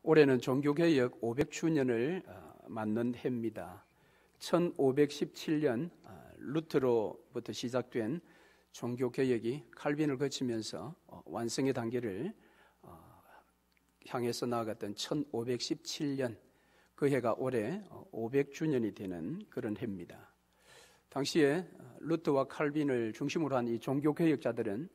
올해는 종교개혁 500주년을 맞는 해입니다. 1517년 루트로부터 시작된 종교개혁이 칼빈을 거치면서 완성의 단계를 향해서 나아갔던 1517년, 그 해가 올해 500주년이 되는 그런 해입니다. 당시에 루트와 칼빈을 중심으로 한 이 종교개혁자들은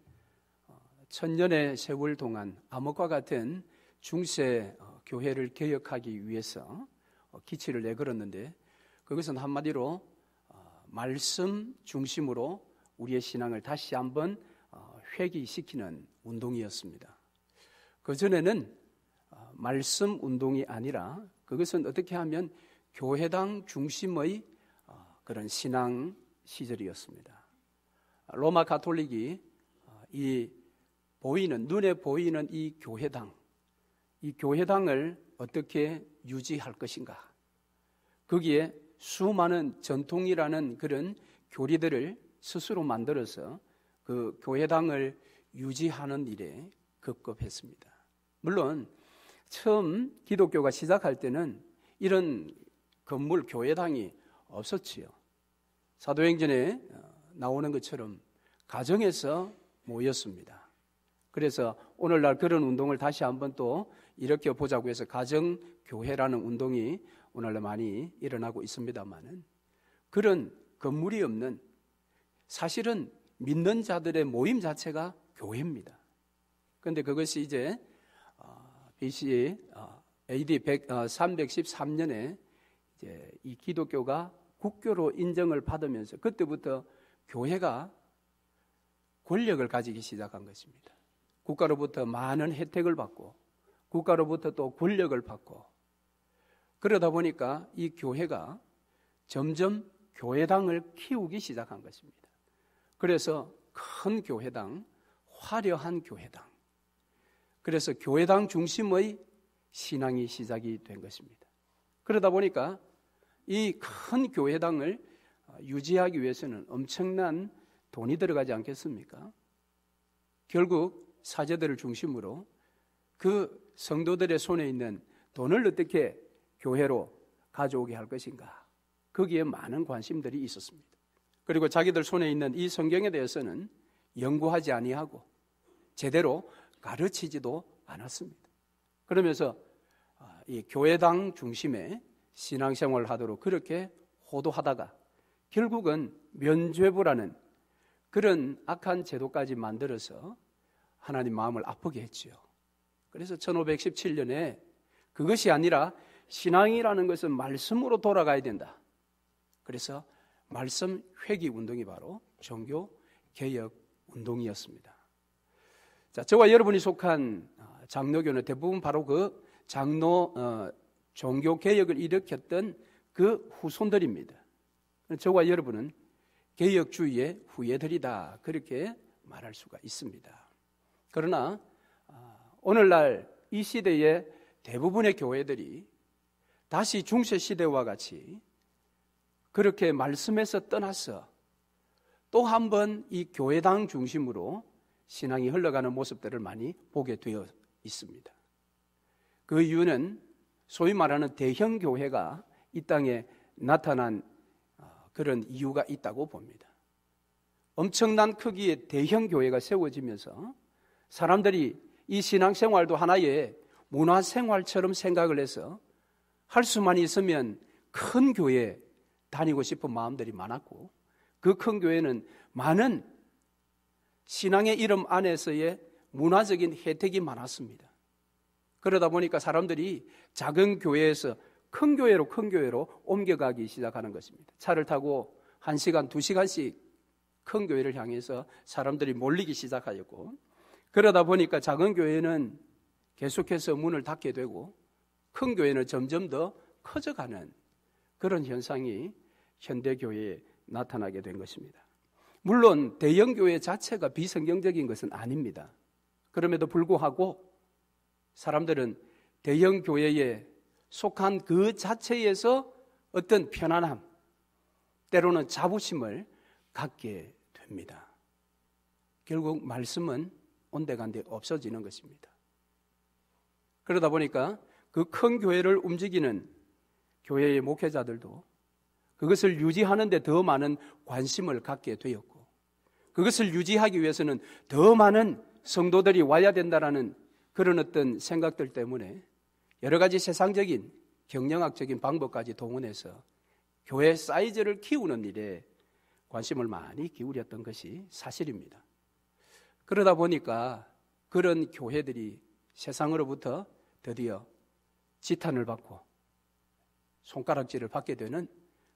천년의 세월 동안 암흑과 같은 중세 교회를 개혁하기 위해서 기치를 내걸었는데, 그것은 한마디로 말씀 중심으로 우리의 신앙을 다시 한번 회귀시키는 운동이었습니다. 그전에는 말씀 운동이 아니라 그것은 어떻게 하면 교회당 중심의 그런 신앙 시절이었습니다. 로마 가톨릭이 눈에 보이는 이 교회당을 어떻게 유지할 것인가, 거기에 수많은 전통이라는 그런 교리들을 스스로 만들어서 그 교회당을 유지하는 일에 급급했습니다. 물론 처음 기독교가 시작할 때는 이런 건물 교회당이 없었지요. 사도행전에 나오는 것처럼 가정에서 모였습니다. 그래서 오늘날 그런 운동을 다시 한번 또 일으켜 보자고 해서 가정교회라는 운동이 오늘날 많이 일어나고 있습니다만은, 그런 건물이 없는, 사실은 믿는 자들의 모임 자체가 교회입니다. 그런데 그것이 이제 BC AD 313년에 이제 이 기독교가 국교로 인정을 받으면서 그때부터 교회가 권력을 가지기 시작한 것입니다. 국가로부터 많은 혜택을 받고 국가로부터 또 권력을 받고, 그러다 보니까 이 교회가 점점 교회당을 키우기 시작한 것입니다. 그래서 큰 교회당, 화려한 교회당, 그래서 교회당 중심의 신앙이 시작이 된 것입니다. 그러다 보니까 이 큰 교회당을 유지하기 위해서는 엄청난 돈이 들어가지 않겠습니까? 결국 사제들을 중심으로 그 성도들의 손에 있는 돈을 어떻게 교회로 가져오게 할 것인가, 거기에 많은 관심들이 있었습니다. 그리고 자기들 손에 있는 이 성경에 대해서는 연구하지 아니하고 제대로 가르치지도 않았습니다. 그러면서 이 교회당 중심의 신앙생활을 하도록 그렇게 호도하다가 결국은 면죄부라는 그런 악한 제도까지 만들어서 하나님 마음을 아프게 했지요. 그래서 1517년에 그것이 아니라 신앙이라는 것은 말씀으로 돌아가야 된다. 그래서 말씀 회귀 운동이 바로 종교개혁 운동이었습니다. 자, 저와 여러분이 속한 장로교는 대부분 바로 그 종교개혁을 일으켰던 그 후손들입니다. 저와 여러분은 개혁주의의 후예들이다, 그렇게 말할 수가 있습니다. 그러나 오늘날 이 시대의 대부분의 교회들이 다시 중세시대와 같이 그렇게 말씀에서 떠나서 또 한 번 이 교회당 중심으로 신앙이 흘러가는 모습들을 많이 보게 되어 있습니다. 그 이유는 소위 말하는 대형 교회가 이 땅에 나타난 그런 이유가 있다고 봅니다. 엄청난 크기의 대형 교회가 세워지면서 사람들이 이 신앙생활도 하나의 문화생활처럼 생각을 해서 할 수만 있으면 큰 교회에 다니고 싶은 마음들이 많았고, 그 큰 교회는 많은 신앙의 이름 안에서의 문화적인 혜택이 많았습니다. 그러다 보니까 사람들이 작은 교회에서 큰 교회로 옮겨가기 시작하는 것입니다. 차를 타고 1시간, 2시간씩 큰 교회를 향해서 사람들이 몰리기 시작하였고, 그러다 보니까 작은 교회는 계속해서 문을 닫게 되고 큰 교회는 점점 더 커져가는 그런 현상이 현대교회에 나타나게 된 것입니다. 물론 대형 교회 자체가 비성경적인 것은 아닙니다. 그럼에도 불구하고 사람들은 대형 교회에 속한 그 자체에서 어떤 편안함, 때로는 자부심을 갖게 됩니다. 결국 말씀은 온데간데 없어지는 것입니다. 그러다 보니까 그 큰 교회를 움직이는 교회의 목회자들도 그것을 유지하는 데 더 많은 관심을 갖게 되었고, 그것을 유지하기 위해서는 더 많은 성도들이 와야 된다라는 그런 어떤 생각들 때문에 여러 가지 세상적인 경영학적인 방법까지 동원해서 교회 사이즈를 키우는 일에 관심을 많이 기울였던 것이 사실입니다. 그러다 보니까 그런 교회들이 세상으로부터 드디어 지탄을 받고 손가락질을 받게 되는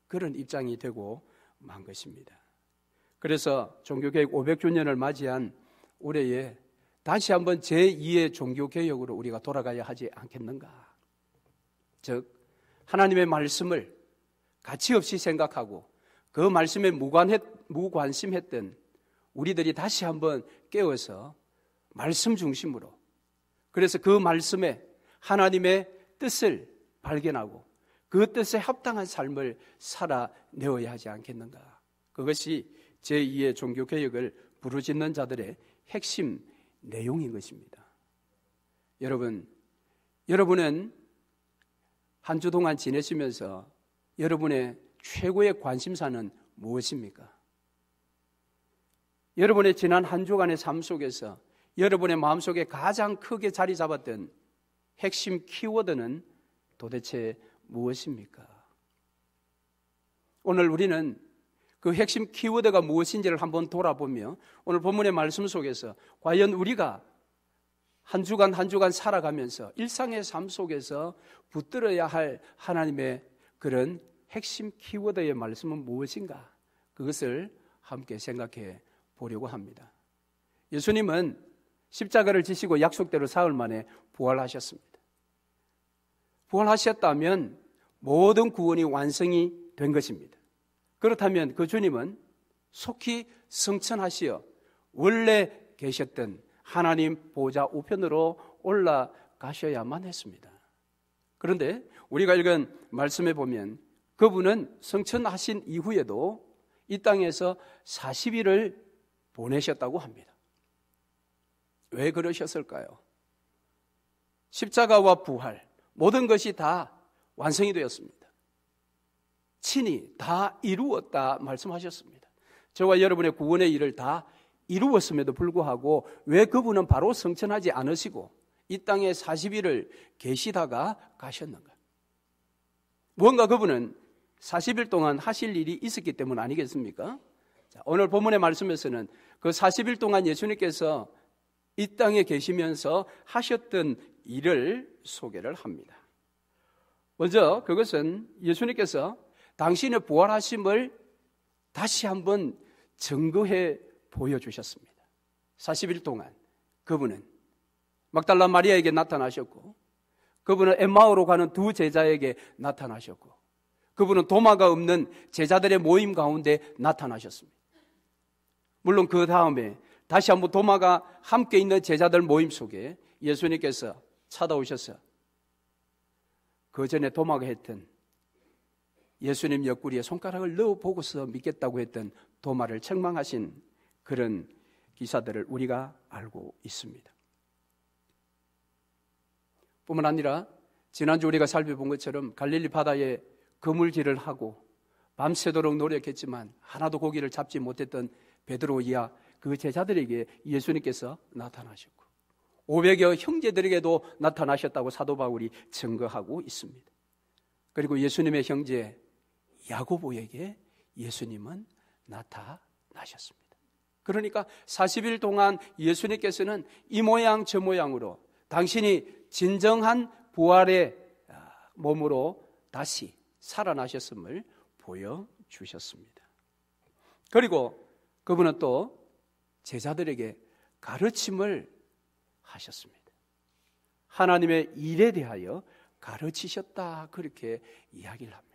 그런 입장이 되고 만 것입니다. 그래서 종교개혁 500주년을 맞이한 올해에 다시 한번 제2의 종교개혁으로 우리가 돌아가야 하지 않겠는가. 즉 하나님의 말씀을 가치없이 생각하고 그 말씀에 무관심했던 우리들이 다시 한번 깨어서 말씀 중심으로, 그래서 그 말씀에 하나님의 뜻을 발견하고 그 뜻에 합당한 삶을 살아내어야 하지 않겠는가. 그것이 제2의 종교개혁을 부르짖는 자들의 핵심 내용인 것입니다. 여러분은 한 주 동안 지내시면서 여러분의 최고의 관심사는 무엇입니까? 여러분의 지난 한 주간의 삶 속에서 여러분의 마음속에 가장 크게 자리 잡았던 핵심 키워드는 도대체 무엇입니까? 오늘 우리는 그 핵심 키워드가 무엇인지를 한번 돌아보며 오늘 본문의 말씀 속에서 과연 우리가 한 주간 살아가면서 일상의 삶 속에서 붙들어야 할 하나님의 그런 핵심 키워드의 말씀은 무엇인가? 그것을 함께 생각해 보려고 합니다. 예수님은 십자가를 지시고 약속대로 사흘 만에 부활하셨습니다. 부활하셨다면 모든 구원이 완성이 된 것입니다. 그렇다면 그 주님은 속히 승천하시어 원래 계셨던 하나님 보좌 우편으로 올라가셔야만 했습니다. 그런데 우리가 읽은 말씀에 보면 그분은 승천하신 이후에도 이 땅에서 40일을 보내셨다고 합니다. 왜 그러셨을까요? 십자가와 부활, 모든 것이 다 완성이 되었습니다. 친히 다 이루었다 말씀하셨습니다. 저와 여러분의 구원의 일을 다 이루었음에도 불구하고 왜 그분은 바로 승천하지 않으시고 이 땅에 40일을 계시다가 가셨는가? 무언가 그분은 40일 동안 하실 일이 있었기 때문 아니겠습니까? 자, 오늘 본문의 말씀에서는 그 40일 동안 예수님께서 이 땅에 계시면서 하셨던 일을 소개를 합니다. 먼저 그것은 예수님께서 당신의 부활하심을 다시 한번 증거해 보여주셨습니다. 40일 동안 그분은 막달라 마리아에게 나타나셨고, 그분은 엠마오로 가는 두 제자에게 나타나셨고, 그분은 도마가 없는 제자들의 모임 가운데 나타나셨습니다. 물론 그 다음에 다시 한번 도마가 함께 있는 제자들 모임 속에 예수님께서 찾아오셔서 그 전에 도마가 했던 예수님 옆구리에 손가락을 넣어보고서 믿겠다고 했던 도마를 책망하신 그런 기사들을 우리가 알고 있습니다. 뿐만 아니라 지난주 우리가 살펴본 것처럼 갈릴리 바다에 그물질을 하고 밤새도록 노력했지만 하나도 고기를 잡지 못했던 베드로 이하 그 제자들에게 예수님께서 나타나셨고 500여 형제들에게도 나타나셨다고 사도 바울이 증거하고 있습니다. 그리고 예수님의 형제 야고보에게 예수님은 나타나셨습니다. 그러니까 40일 동안 예수님께서는 이 모양 저 모양으로 당신이 진정한 부활의 몸으로 다시 살아나셨음을 보여주셨습니다. 그리고 그분은 또 제자들에게 가르침을 하셨습니다. 하나님의 일에 대하여 가르치셨다, 그렇게 이야기를 합니다.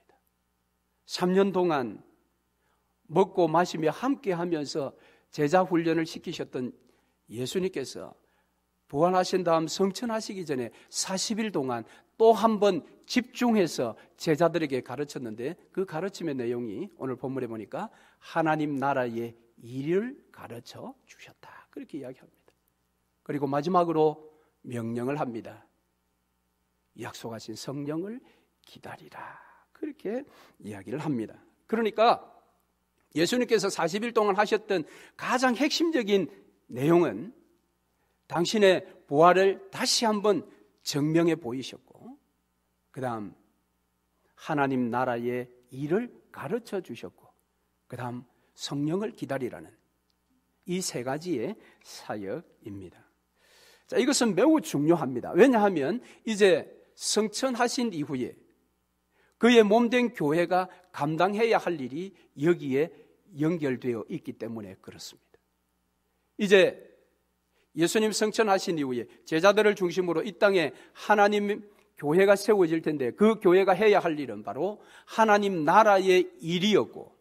3년 동안 먹고 마시며 함께 하면서 제자 훈련을 시키셨던 예수님께서 부활하신 다음 성천하시기 전에 40일 동안 또 한 번 집중해서 제자들에게 가르쳤는데 그 가르침의 내용이 오늘 본문에 보니까 하나님 나라의 일을 가르쳐 주셨다, 그렇게 이야기합니다. 그리고 마지막으로 명령을 합니다. 약속하신 성령을 기다리라. 그렇게 이야기를 합니다. 그러니까 예수님께서 40일 동안 하셨던 가장 핵심적인 내용은 당신의 부활을 다시 한번 증명해 보이셨고, 그 다음 하나님 나라의 일을 가르쳐 주셨고, 그 다음 성령을 기다리라는 이 세 가지의 사역입니다. 자, 이것은 매우 중요합니다. 왜냐하면 이제 성천하신 이후에 그의 몸된 교회가 감당해야 할 일이 여기에 연결되어 있기 때문에 그렇습니다. 이제 예수님 성천하신 이후에 제자들을 중심으로 이 땅에 하나님 교회가 세워질 텐데, 그 교회가 해야 할 일은 바로 하나님 나라의 일이었고,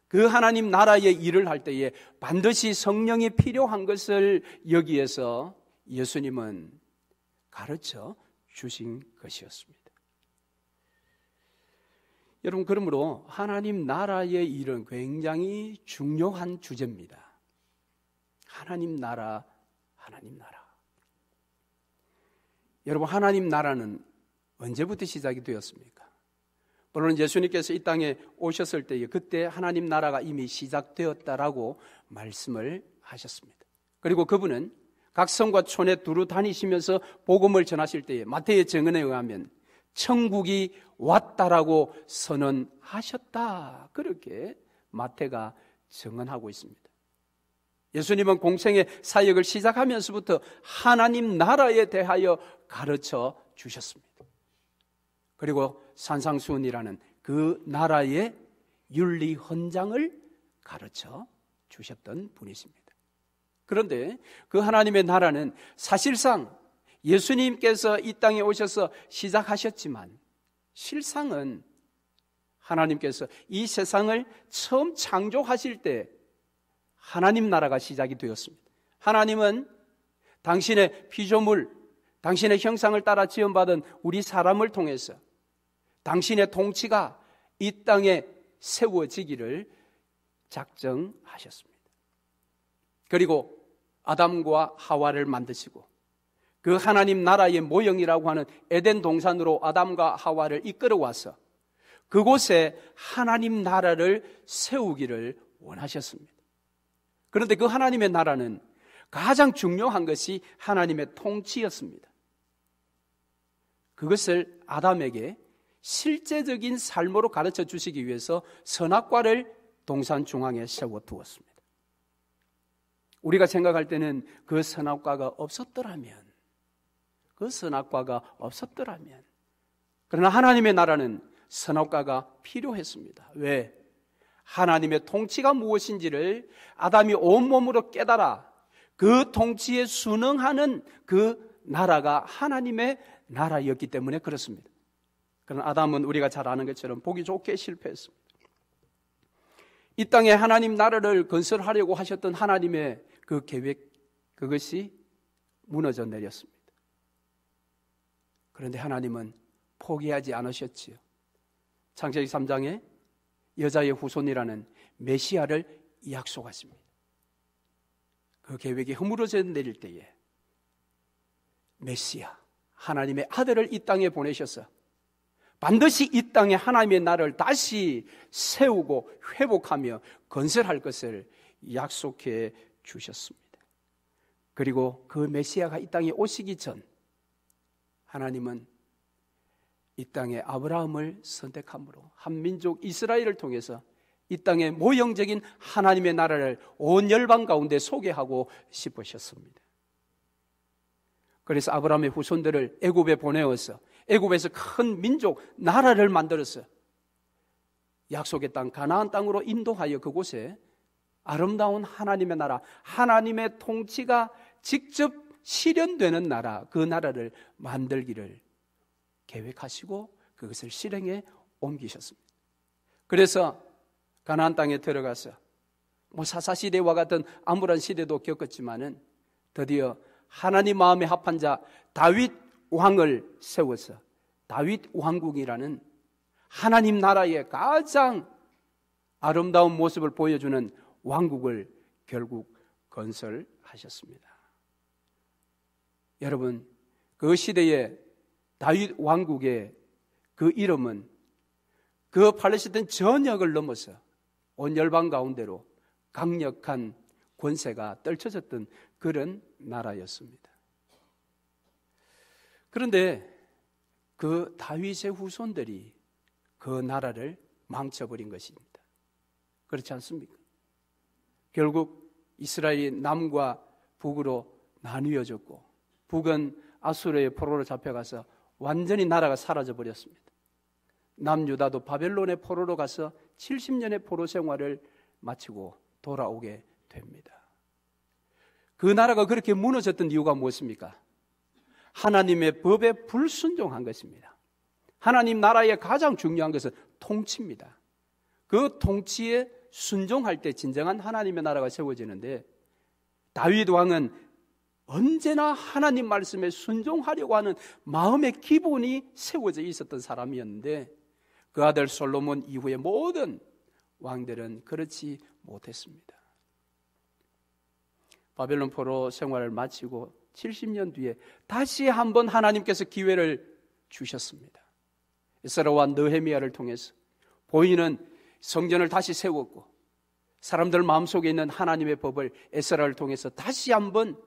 그 하나님 나라의 일을 할 때에 반드시 성령이 필요한 것을 여기에서 예수님은 가르쳐 주신 것이었습니다. 여러분, 그러므로 하나님 나라의 일은 굉장히 중요한 주제입니다. 하나님 나라, 하나님 나라. 여러분, 하나님 나라는 언제부터 시작이 되었습니까? 물론 예수님께서 이 땅에 오셨을 때에 그때 하나님 나라가 이미 시작되었다라고 말씀을 하셨습니다. 그리고 그분은 각 성과 촌에 두루 다니시면서 복음을 전하실 때에 마태의 증언에 의하면 천국이 왔다라고 선언하셨다. 그렇게 마태가 증언하고 있습니다. 예수님은 공생의 사역을 시작하면서부터 하나님 나라에 대하여 가르쳐 주셨습니다. 그리고 산상수훈이라는 그 나라의 윤리 헌장을 가르쳐 주셨던 분이십니다. 그런데 그 하나님의 나라는 사실상 예수님께서 이 땅에 오셔서 시작하셨지만, 실상은 하나님께서 이 세상을 처음 창조하실 때 하나님 나라가 시작이 되었습니다. 하나님은 당신의 피조물, 당신의 형상을 따라 지음받은 우리 사람을 통해서 당신의 통치가 이 땅에 세워지기를 작정하셨습니다. 그리고 아담과 하와를 만드시고 그 하나님 나라의 모형이라고 하는 에덴 동산으로 아담과 하와를 이끌어와서 그곳에 하나님 나라를 세우기를 원하셨습니다. 그런데 그 하나님의 나라는 가장 중요한 것이 하나님의 통치였습니다. 그것을 아담에게 실제적인 삶으로 가르쳐 주시기 위해서 선악과를 동산 중앙에 세워두었습니다. 우리가 생각할 때는 그 선악과가 없었더라면, 그러나 하나님의 나라는 선악과가 필요했습니다. 왜? 하나님의 통치가 무엇인지를 아담이 온몸으로 깨달아 그 통치에 순응하는 그 나라가 하나님의 나라였기 때문에 그렇습니다. 그러나 아담은 우리가 잘 아는 것처럼 보기 좋게 실패했습니다. 이 땅에 하나님 나라를 건설하려고 하셨던 하나님의 그 계획, 그것이 무너져 내렸습니다. 그런데 하나님은 포기하지 않으셨지요. 창세기 3장에 여자의 후손이라는 메시아를 약속하십니다. 그 계획이 허물어져 내릴 때에 메시아, 하나님의 아들을 이 땅에 보내셔서 반드시 이 땅에 하나님의 나라를 다시 세우고 회복하며 건설할 것을 약속해 주셨습니다. 그리고 그 메시아가 이 땅에 오시기 전 하나님은 이 땅에 아브라함을 선택함으로 한 민족 이스라엘을 통해서 이 땅의 모형적인 하나님의 나라를 온 열방 가운데 소개하고 싶으셨습니다. 그래서 아브라함의 후손들을 애굽에 보내어서 애굽에서 큰 민족, 나라를 만들어서 약속의 땅 가나안 땅으로 인도하여 그곳에 아름다운 하나님의 나라, 하나님의 통치가 직접 실현되는 나라, 그 나라를 만들기를 계획하시고 그것을 실행에 옮기셨습니다. 그래서 가나안 땅에 들어가서 사사시대와 같은 암울한 시대도 겪었지만은 드디어 하나님 마음에 합한 자 다윗 왕을 세워서 다윗 왕국이라는 하나님 나라의 가장 아름다운 모습을 보여주는 왕국을 결국 건설하셨습니다. 여러분, 그 시대에 다윗 왕국의 그 이름은 그 팔레스타인 전역을 넘어서 온 열방 가운데로 강력한 권세가 떨쳐졌던 그런 나라였습니다. 그런데 그 다윗의 후손들이 그 나라를 망쳐버린 것입니다. 그렇지 않습니까? 결국 이스라엘이 남과 북으로 나뉘어졌고 북은 아수르의 포로로 잡혀가서 완전히 나라가 사라져버렸습니다. 남유다도 바벨론의 포로로 가서 70년의 포로 생활을 마치고 돌아오게 됩니다. 그 나라가 그렇게 무너졌던 이유가 무엇입니까? 하나님의 법에 불순종한 것입니다. 하나님 나라의 가장 중요한 것은 통치입니다. 그 통치에 순종할 때 진정한 하나님의 나라가 세워지는데 다윗 왕은 언제나 하나님 말씀에 순종하려고 하는 마음의 기본이 세워져 있었던 사람이었는데 그 아들 솔로몬 이후의 모든 왕들은 그렇지 못했습니다. 바벨론 포로 생활을 마치고 70년 뒤에 다시 한번 하나님께서 기회를 주셨습니다. 에스라와 느헤미야를 통해서 보이는 성전을 다시 세웠고 사람들 마음속에 있는 하나님의 법을 에스라를 통해서 다시 한번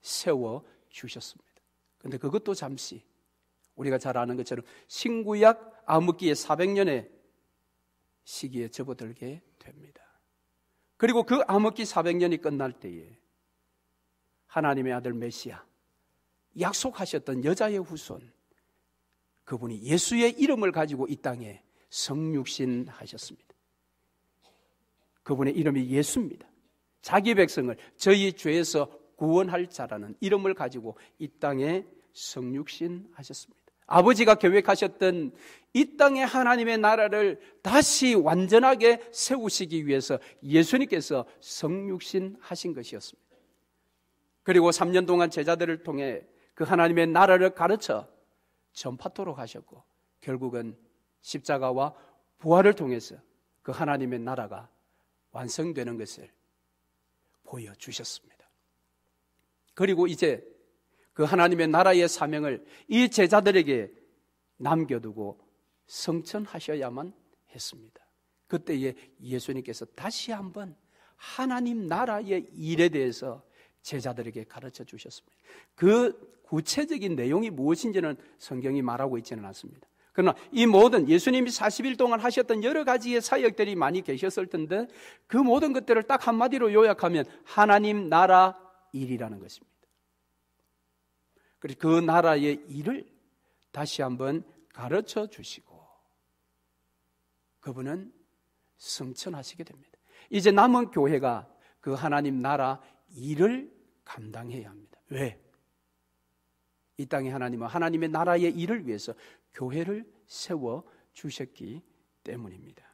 세워주셨습니다. 그런데 그것도 잠시 우리가 잘 아는 것처럼 신구약 암흑기의 400년의 시기에 접어들게 됩니다. 그리고 그 암흑기 400년이 끝날 때에 하나님의 아들 메시아, 약속하셨던 여자의 후손, 그분이 예수의 이름을 가지고 이 땅에 성육신 하셨습니다. 그분의 이름이 예수입니다. 자기 백성을 저희 죄에서 구원할 자라는 이름을 가지고 이 땅에 성육신 하셨습니다. 아버지가 계획하셨던 이 땅의 하나님의 나라를 다시 완전하게 세우시기 위해서 예수님께서 성육신 하신 것이었습니다. 그리고 3년 동안 제자들을 통해 그 하나님의 나라를 가르쳐 전파토록 하셨고 결국은 십자가와 부활을 통해서 그 하나님의 나라가 완성되는 것을 보여주셨습니다. 그리고 이제 그 하나님의 나라의 사명을 이 제자들에게 남겨두고 성천하셔야만 했습니다. 그때에 예수님께서 다시 한번 하나님 나라의 일에 대해서 제자들에게 가르쳐 주셨습니다. 그 구체적인 내용이 무엇인지는 성경이 말하고 있지는 않습니다. 그러나 이 모든 예수님이 40일 동안 하셨던 여러 가지의 사역들이 많이 계셨을 텐데 그 모든 것들을 딱 한마디로 요약하면 하나님 나라 일이라는 것입니다. 그래서 그 나라의 일을 다시 한번 가르쳐 주시고 그분은 승천하시게 됩니다. 이제 남은 교회가 그 하나님 나라 일을 감당해야 합니다. 왜? 이 땅의 하나님은 하나님의 나라의 일을 위해서 교회를 세워 주셨기 때문입니다.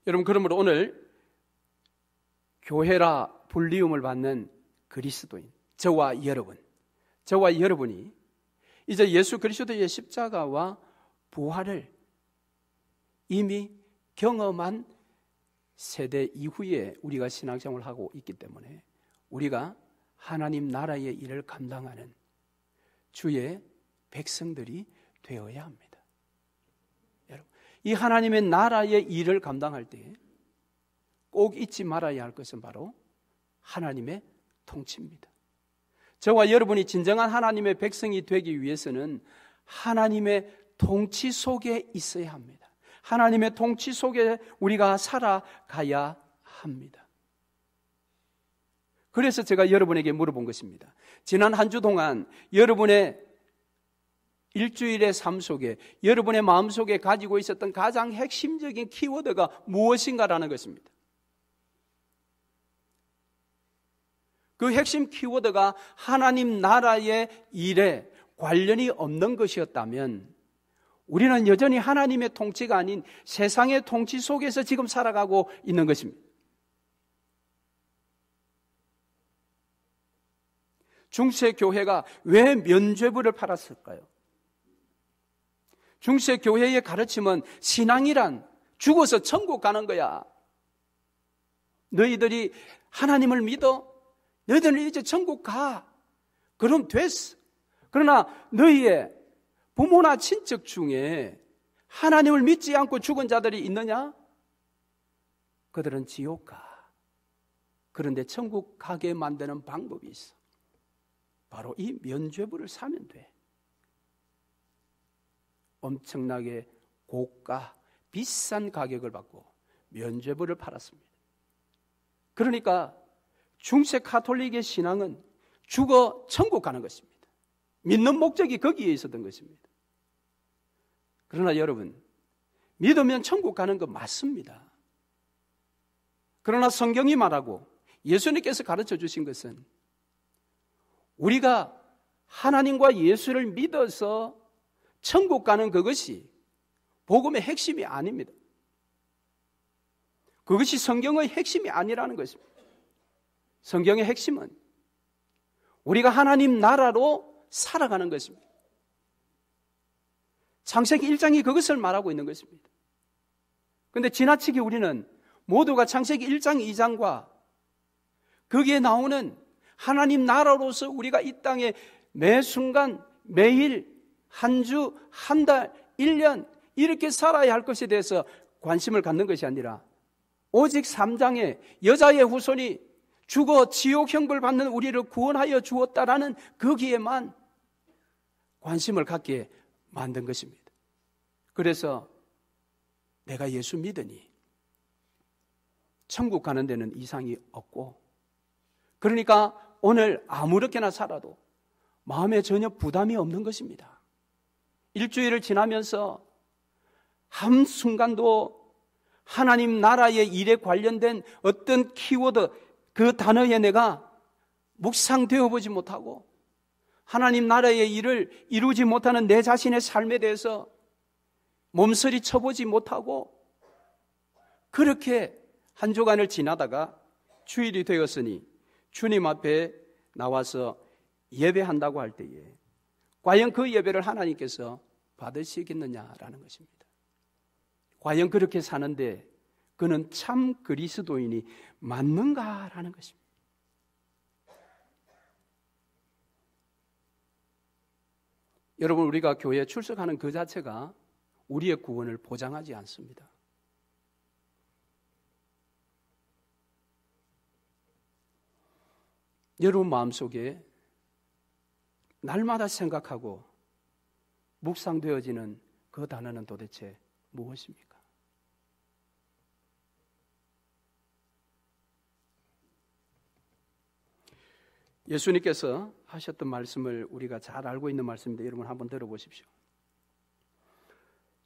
여러분, 그러므로 오늘 교회라 불리움을 받는 그리스도인, 저와 여러분이 이제 예수 그리스도의 십자가와 부활을 이미 경험한 세대 이후에 우리가 신앙생활을 하고 있기 때문에 우리가 하나님 나라의 일을 감당하는 주의 백성들이 되어야 합니다. 여러분, 이 하나님의 나라의 일을 감당할 때 꼭 잊지 말아야 할 것은 바로 하나님의 통치입니다. 저와 여러분이 진정한 하나님의 백성이 되기 위해서는 하나님의 통치 속에 있어야 합니다. 하나님의 통치 속에 우리가 살아가야 합니다. 그래서 제가 여러분에게 물어본 것입니다. 지난 한 주 동안 여러분의 일주일의 삶 속에 여러분의 마음속에 가지고 있었던 가장 핵심적인 키워드가 무엇인가라는 것입니다. 그 핵심 키워드가 하나님 나라의 일에 관련이 없는 것이었다면 우리는 여전히 하나님의 통치가 아닌 세상의 통치 속에서 지금 살아가고 있는 것입니다. 중세 교회가 왜 면죄부를 팔았을까요? 중세 교회의 가르침은 신앙이란 죽어서 천국 가는 거야. 너희들이 하나님을 믿어? 너희들은 이제 천국 가. 그럼 됐어. 그러나 너희의 부모나 친척 중에 하나님을 믿지 않고 죽은 자들이 있느냐? 그들은 지옥 가. 그런데 천국 가게 만드는 방법이 있어. 바로 이 면죄부를 사면 돼. 엄청나게 고가, 비싼 가격을 받고 면죄부를 팔았습니다. 그러니까 중세 가톨릭의 신앙은 죽어 천국 가는 것입니다. 믿는 목적이 거기에 있었던 것입니다. 그러나 여러분, 믿으면 천국 가는 거 맞습니다. 그러나 성경이 말하고 예수님께서 가르쳐 주신 것은 우리가 하나님과 예수를 믿어서 천국 가는 그것이 복음의 핵심이 아닙니다. 그것이 성경의 핵심이 아니라는 것입니다. 성경의 핵심은 우리가 하나님 나라로 살아가는 것입니다. 창세기 1장이 그것을 말하고 있는 것입니다. 그런데 지나치게 우리는 모두가 창세기 1장, 2장과 거기에 나오는 하나님 나라로서 우리가 이 땅에 매 순간, 매일, 한 주, 한 달, 1년 이렇게 살아야 할 것에 대해서 관심을 갖는 것이 아니라 오직 3장에 여자의 후손이 죽어 지옥형벌 받는 우리를 구원하여 주었다라는 거기에만 관심을 갖게 만든 것입니다. 그래서 내가 예수 믿으니 천국 가는 데는 이상이 없고, 그러니까 오늘 아무렇게나 살아도 마음에 전혀 부담이 없는 것입니다. 일주일을 지나면서 한순간도 하나님 나라의 일에 관련된 어떤 키워드, 그 단어에 내가 묵상되어 보지 못하고 하나님 나라의 일을 이루지 못하는 내 자신의 삶에 대해서 몸서리 쳐보지 못하고 그렇게 한 주간을 지나다가 주일이 되었으니 주님 앞에 나와서 예배한다고 할 때에 과연 그 예배를 하나님께서 받으시겠느냐라는 것입니다. 과연 그렇게 사는데 그는 참 그리스도인이 맞는가라는 것입니다. 여러분, 우리가 교회에 출석하는 그 자체가 우리의 구원을 보장하지 않습니다. 여러분 마음속에 날마다 생각하고 묵상되어지는 그 단어는 도대체 무엇입니까? 예수님께서 하셨던 말씀을 우리가 잘 알고 있는 말씀인데 여러분 한번 들어보십시오.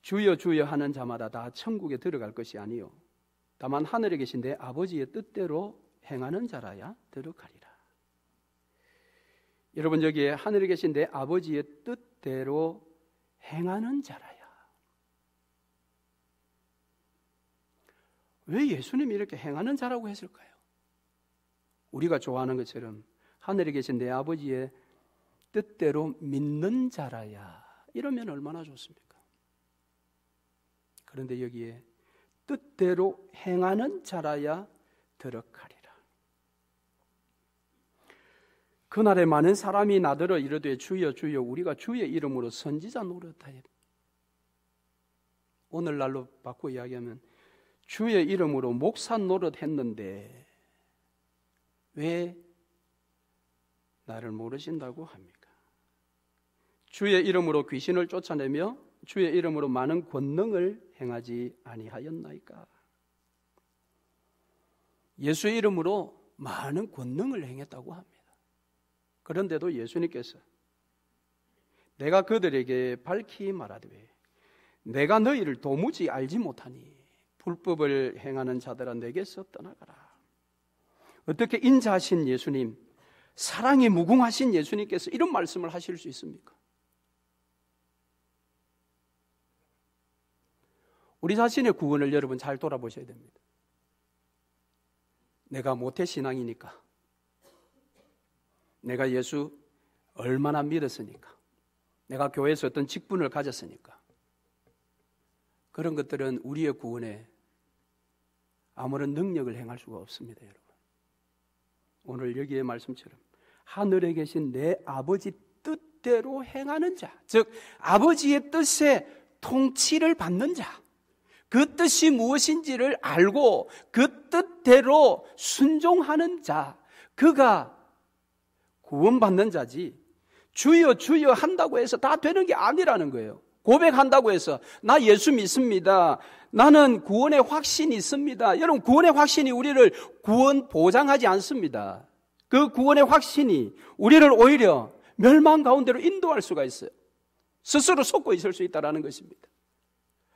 주여 주여 하는 자마다 다 천국에 들어갈 것이 아니요 다만 하늘에 계신 내 아버지의 뜻대로 행하는 자라야 들어가리라. 여러분, 여기에 하늘에 계신 내 아버지의 뜻대로 행하는 자라야. 왜 예수님이 이렇게 행하는 자라고 했을까요? 우리가 좋아하는 것처럼 하늘에 계신 내 아버지의 뜻대로 믿는 자라야, 이러면 얼마나 좋습니까? 그런데 여기에 뜻대로 행하는 자라야 들어가리라. 그날에 많은 사람이 나더러 이르되 주여 주여 우리가 주의 이름으로 선지자 노릇하였다. 오늘날로 바꿔 이야기하면 주의 이름으로 목사 노릇했는데 왜 나를 모르신다고 합니까? 주의 이름으로 귀신을 쫓아내며 주의 이름으로 많은 권능을 행하지 아니하였나이까? 예수의 이름으로 많은 권능을 행했다고 합니다. 그런데도 예수님께서 내가 그들에게 밝히 말하되 내가 너희를 도무지 알지 못하니 불법을 행하는 자들아 내게서 떠나가라. 어떻게 인자하신 예수님, 사랑이 무궁하신 예수님께서 이런 말씀을 하실 수 있습니까? 우리 자신의 구원을 여러분 잘 돌아보셔야 됩니다. 내가 모태신앙이니까, 내가 예수 얼마나 믿었으니까, 내가 교회에서 어떤 직분을 가졌으니까, 그런 것들은 우리의 구원에 아무런 능력을 행할 수가 없습니다. 여러분, 오늘 여기의 말씀처럼 하늘에 계신 내 아버지 뜻대로 행하는 자, 즉 아버지의 뜻에 통치를 받는 자, 그 뜻이 무엇인지를 알고 그 뜻대로 순종하는 자, 그가 구원받는 자지, 주여 주여 한다고 해서 다 되는 게 아니라는 거예요. 고백한다고 해서 나 예수 믿습니다, 나는 구원의 확신이 있습니다. 여러분, 구원의 확신이 우리를 구원 보장하지 않습니다. 그 구원의 확신이 우리를 오히려 멸망 가운데로 인도할 수가 있어요. 스스로 속고 있을 수 있다는 것입니다.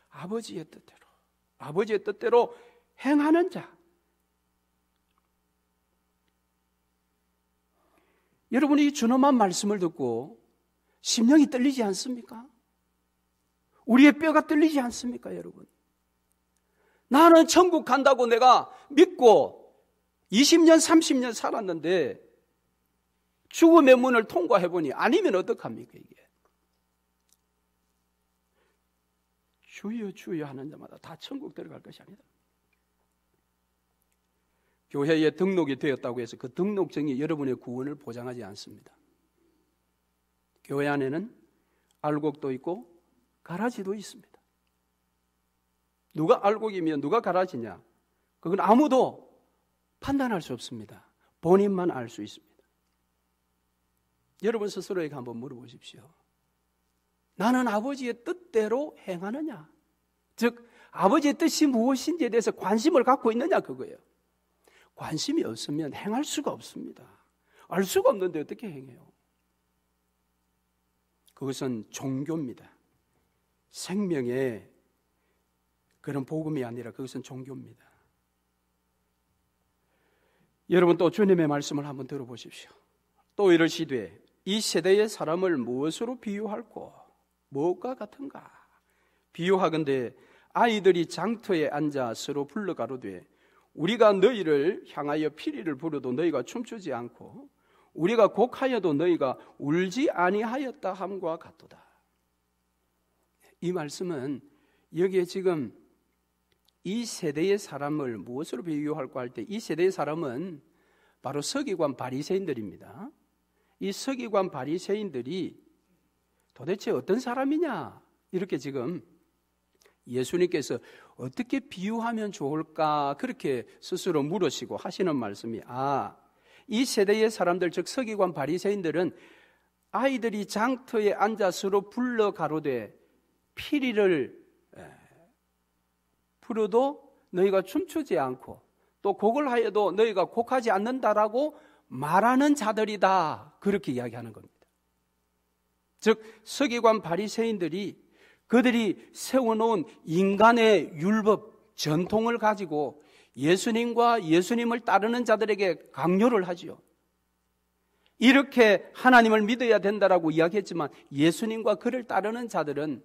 아버지의 뜻대로 행하는 자. 여러분이 준엄한 말씀을 듣고 심령이 떨리지 않습니까? 우리의 뼈가 떨리지 않습니까, 여러분? 나는 천국 간다고 내가 믿고 20년, 30년 살았는데 죽음의 문을 통과해보니 아니면 어떡합니까, 이게? 주여 주여 하는 자마다 다 천국 들어갈 것이 아니다. 교회에 등록이 되었다고 해서 그 등록증이 여러분의 구원을 보장하지 않습니다. 교회 안에는 알곡도 있고 가라지도 있습니다. 누가 알곡이며 누가 가라지냐, 그건 아무도 판단할 수 없습니다. 본인만 알 수 있습니다. 여러분 스스로에게 한번 물어보십시오. 나는 아버지의 뜻대로 행하느냐? 즉 아버지의 뜻이 무엇인지에 대해서 관심을 갖고 있느냐, 그거예요. 관심이 없으면 행할 수가 없습니다. 알 수가 없는데 어떻게 행해요? 그것은 종교입니다. 생명의 그런 복음이 아니라 그것은 종교입니다. 여러분 또 주님의 말씀을 한번 들어보십시오. 또 이르시되 이 세대의 사람을 무엇으로 비유할꼬? 무엇과 같은가? 비유하건대 아이들이 장터에 앉아 서로 불러가로되 우리가 너희를 향하여 피리를 부르도 너희가 춤추지 않고 우리가 곡하여도 너희가 울지 아니하였다 함과 같도다. 이 말씀은 여기에 지금 이 세대의 사람을 무엇으로 비유할까 할 때 이 세대의 사람은 바로 서기관 바리새인들입니다. 이 서기관 바리새인들이 도대체 어떤 사람이냐, 이렇게 지금 예수님께서 어떻게 비유하면 좋을까 그렇게 스스로 물으시고 하시는 말씀이, 이 세대의 사람들, 즉 서기관 바리새인들은 아이들이 장터에 앉아 서로 불러 가로되 피리를 부르도 너희가 춤추지 않고 또 곡을 하여도 너희가 곡하지 않는다라고 말하는 자들이다, 그렇게 이야기하는 겁니다. 즉 서기관 바리새인들이 그들이 세워놓은 인간의 율법, 전통을 가지고 예수님과 예수님을 따르는 자들에게 강요를 하지요. 이렇게 하나님을 믿어야 된다라고 이야기했지만 예수님과 그를 따르는 자들은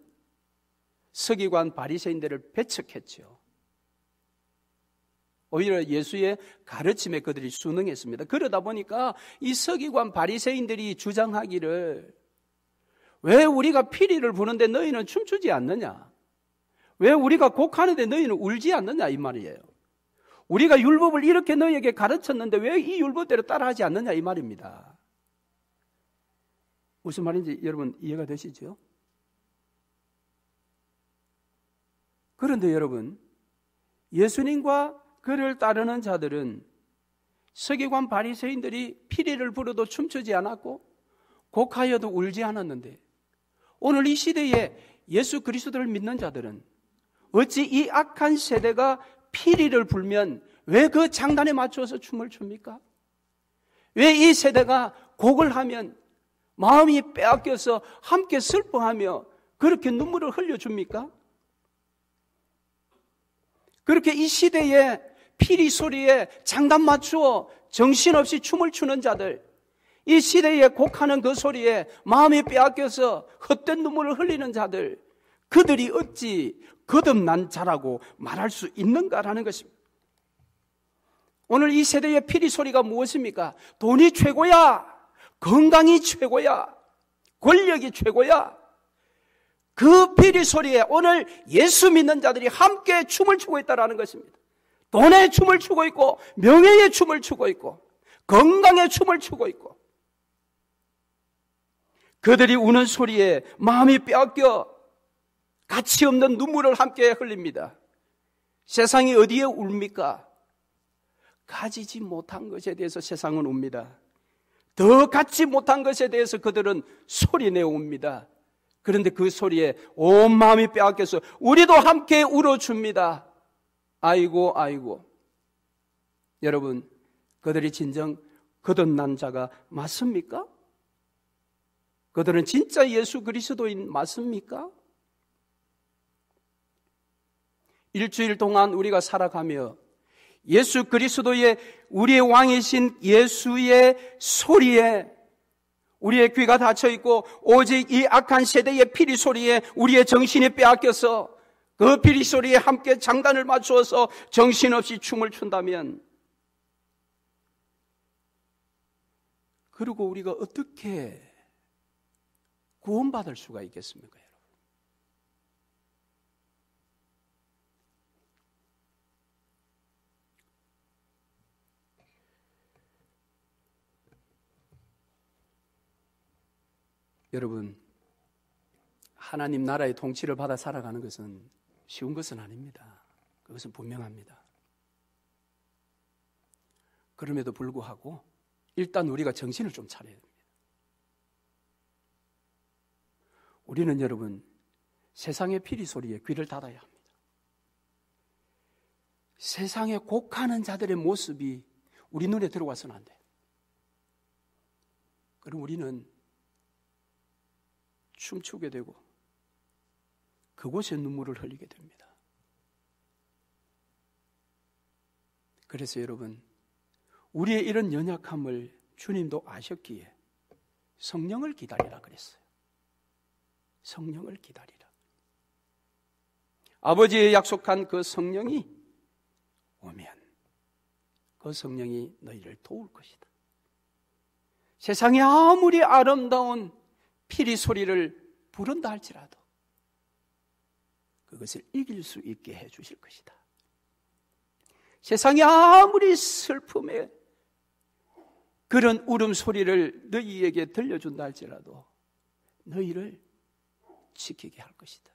서기관 바리새인들을 배척했죠. 오히려 예수의 가르침에 그들이 순응했습니다. 그러다 보니까 이 서기관 바리새인들이 주장하기를, 왜 우리가 피리를 부는데 너희는 춤추지 않느냐? 왜 우리가 곡하는데 너희는 울지 않느냐? 이 말이에요. 우리가 율법을 이렇게 너희에게 가르쳤는데 왜 이 율법대로 따라하지 않느냐? 이 말입니다. 무슨 말인지 여러분 이해가 되시죠? 그런데 여러분, 예수님과 그를 따르는 자들은 서기관 바리새인들이 피리를 부르도 춤추지 않았고 곡하여도 울지 않았는데, 오늘 이 시대에 예수 그리스도를 믿는 자들은 어찌 이 악한 세대가 피리를 불면 왜 그 장단에 맞춰서 춤을 춥니까? 왜 이 세대가 곡을 하면 마음이 빼앗겨서 함께 슬퍼하며 그렇게 눈물을 흘려줍니까? 그렇게 이 시대에 피리 소리에 장단 맞추어 정신없이 춤을 추는 자들, 이 시대에 곡하는 그 소리에 마음이 빼앗겨서 헛된 눈물을 흘리는 자들, 그들이 어찌 거듭난 자라고 말할 수 있는가라는 것입니다. 오늘 이 세대의 피리 소리가 무엇입니까? 돈이 최고야, 건강이 최고야, 권력이 최고야. 그 피리 소리에 오늘 예수 믿는 자들이 함께 춤을 추고 있다는 것입니다. 돈의 춤을 추고 있고, 명예의 춤을 추고 있고, 건강의 춤을 추고 있고, 그들이 우는 소리에 마음이 빼앗겨 가치 없는 눈물을 함께 흘립니다. 세상이 어디에 울입니까? 가지지 못한 것에 대해서 세상은 웁니다. 더 갖지 못한 것에 대해서 그들은 소리내어 웁니다. 그런데 그 소리에 온 마음이 빼앗겨서 우리도 함께 울어줍니다. 아이고 아이고. 여러분, 그들이 진정 거듭난 자가 맞습니까? 그들은 진짜 예수 그리스도인 맞습니까? 일주일 동안 우리가 살아가며 예수 그리스도의 우리의 왕이신 예수의 소리에 우리의 귀가 닫혀 있고 오직 이 악한 세대의 피리 소리에 우리의 정신이 빼앗겨서 그 피리 소리에 함께 장단을 맞추어서 정신없이 춤을 춘다면, 그리고 우리가 어떻게 구원받을 수가 있겠습니까, 여러분? 여러분, 하나님 나라의 통치를 받아 살아가는 것은 쉬운 것은 아닙니다. 그것은 분명합니다. 그럼에도 불구하고 일단 우리가 정신을 좀 차려야 됩니다. 우리는 여러분, 세상의 피리 소리에 귀를 닫아야 합니다. 세상에 곡하는 자들의 모습이 우리 눈에 들어와서는 안 돼요. 그럼 우리는 춤추게 되고 그곳에 눈물을 흘리게 됩니다. 그래서 여러분, 우리의 이런 연약함을 주님도 아셨기에 성령을 기다리라 그랬어요. 성령을 기다리라. 아버지의 약속한 그 성령이 오면 그 성령이 너희를 도울 것이다. 세상에 아무리 아름다운 피리 소리를 부른다 할지라도 그것을 이길 수 있게 해 주실 것이다. 세상에 아무리 슬픔에 그런 울음소리를 너희에게 들려준다 할지라도 너희를 지키게 할 것이다.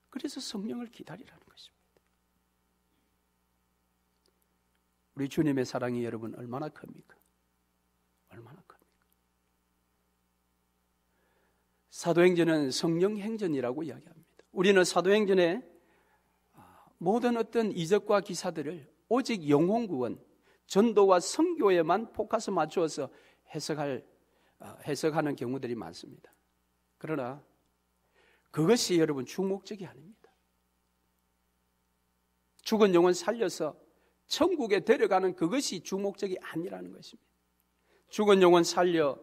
그래서 성령을 기다리라는 것입니다. 우리 주님의 사랑이 여러분 얼마나 큽니까? 얼마나 큽니까? 사도행전은 성령행전이라고 이야기합니다. 우리는 사도행전에 모든 어떤 이적과 기사들을 오직 영혼구원, 전도와 선교에만 포커스 맞추어서 해석하는 경우들이 많습니다. 그러나 그것이 여러분 주목적이 아닙니다. 죽은 영혼 살려서 천국에 데려가는 그것이 주목적이 아니라는 것입니다. 죽은 영혼 살려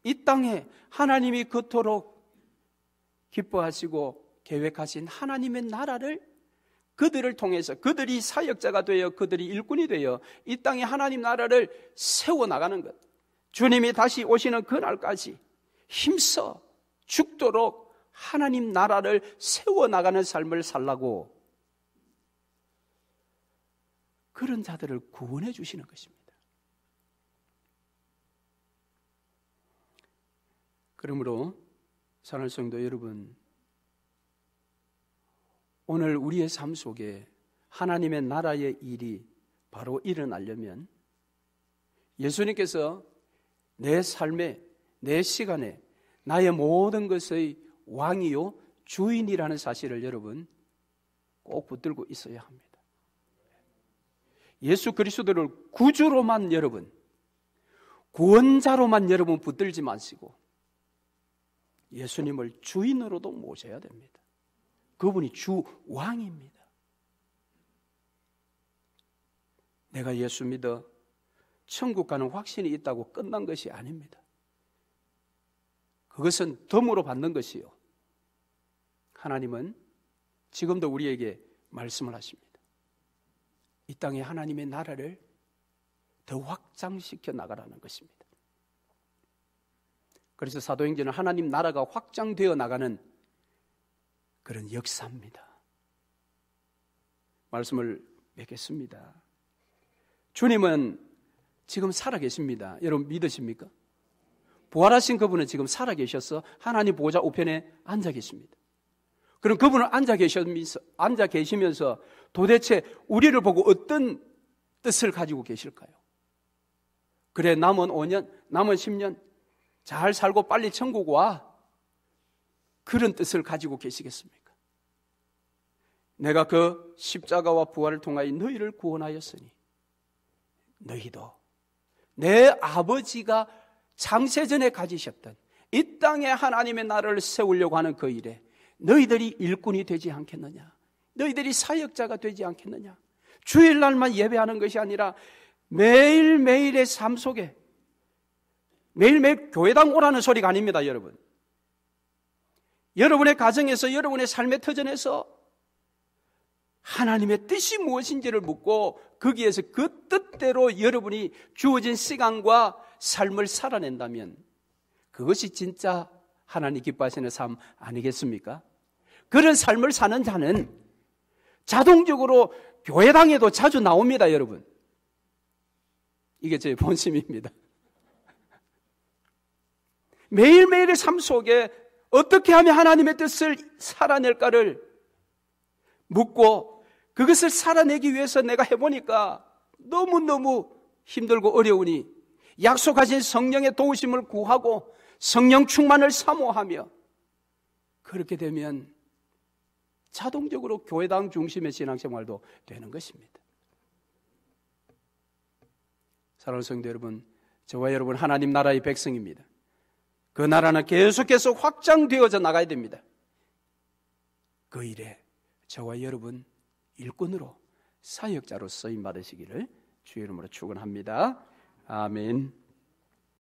이 땅에 하나님이 그토록 기뻐하시고 계획하신 하나님의 나라를 그들을 통해서 그들이 사역자가 되어 그들이 일꾼이 되어 이 땅에 하나님 나라를 세워나가는 것, 주님이 다시 오시는 그날까지 힘써 죽도록 하나님 나라를 세워나가는 삶을 살라고 그런 자들을 구원해 주시는 것입니다. 그러므로 사랑하는 성도 여러분, 오늘 우리의 삶 속에 하나님의 나라의 일이 바로 일어나려면 예수님께서 내 삶에, 내 시간에 나의 모든 것의 왕이요 주인이라는 사실을 여러분 꼭 붙들고 있어야 합니다. 예수 그리스도를 구주로만 여러분, 구원자로만 여러분 붙들지 마시고 예수님을 주인으로도 모셔야 됩니다. 그분이 주 왕입니다. 내가 예수 믿어 천국 가는 확신이 있다고 끝난 것이 아닙니다. 그것은 덤으로 받는 것이요. 하나님은 지금도 우리에게 말씀을 하십니다. 이 땅에 하나님의 나라를 더 확장시켜 나가라는 것입니다. 그래서 사도행전은 하나님 나라가 확장되어 나가는 그런 역사입니다. 말씀을 맺겠습니다. 주님은 지금 살아계십니다. 여러분 믿으십니까? 부활하신 그분은 지금 살아계셔서 하나님 보좌 우편에 앉아 계십니다. 그럼 그분은 앉아 계시면서 도대체 우리를 보고 어떤 뜻을 가지고 계실까요? 그래, 남은 5년, 남은 10년 잘 살고 빨리 천국 와. 그런 뜻을 가지고 계시겠습니까? 내가 그 십자가와 부활을 통하여 너희를 구원하였으니 너희도 내 아버지가 창세전에 가지셨던 이 땅에 하나님의 나라를 세우려고 하는 그 일에 너희들이 일꾼이 되지 않겠느냐? 너희들이 사역자가 되지 않겠느냐? 주일날만 예배하는 것이 아니라 매일매일의 삶 속에 매일매일 교회당 오라는 소리가 아닙니다, 여러분. 여러분의 가정에서, 여러분의 삶의 터전에서 하나님의 뜻이 무엇인지를 묻고 거기에서 그 뜻대로 여러분이 주어진 시간과 삶을 살아낸다면 그것이 진짜 하나님 기뻐하시는 삶 아니겠습니까? 그런 삶을 사는 자는 자동적으로 교회당에도 자주 나옵니다, 여러분. 이게 제 본심입니다. 매일매일의 삶 속에 어떻게 하면 하나님의 뜻을 살아낼까를 묻고 그것을 살아내기 위해서 내가 해보니까 너무너무 힘들고 어려우니 약속하신 성령의 도우심을 구하고 성령 충만을 사모하며 그렇게 되면 자동적으로 교회당 중심의 신앙생활도 되는 것입니다. 사랑하는 성도 여러분, 저와 여러분 하나님 나라의 백성입니다. 그 나라는 계속해서 확장되어져 나가야 됩니다. 그 일에 저와 여러분 일꾼으로 사역자로 쓰임 받으시기를 주의 이름으로 축원합니다. 아멘.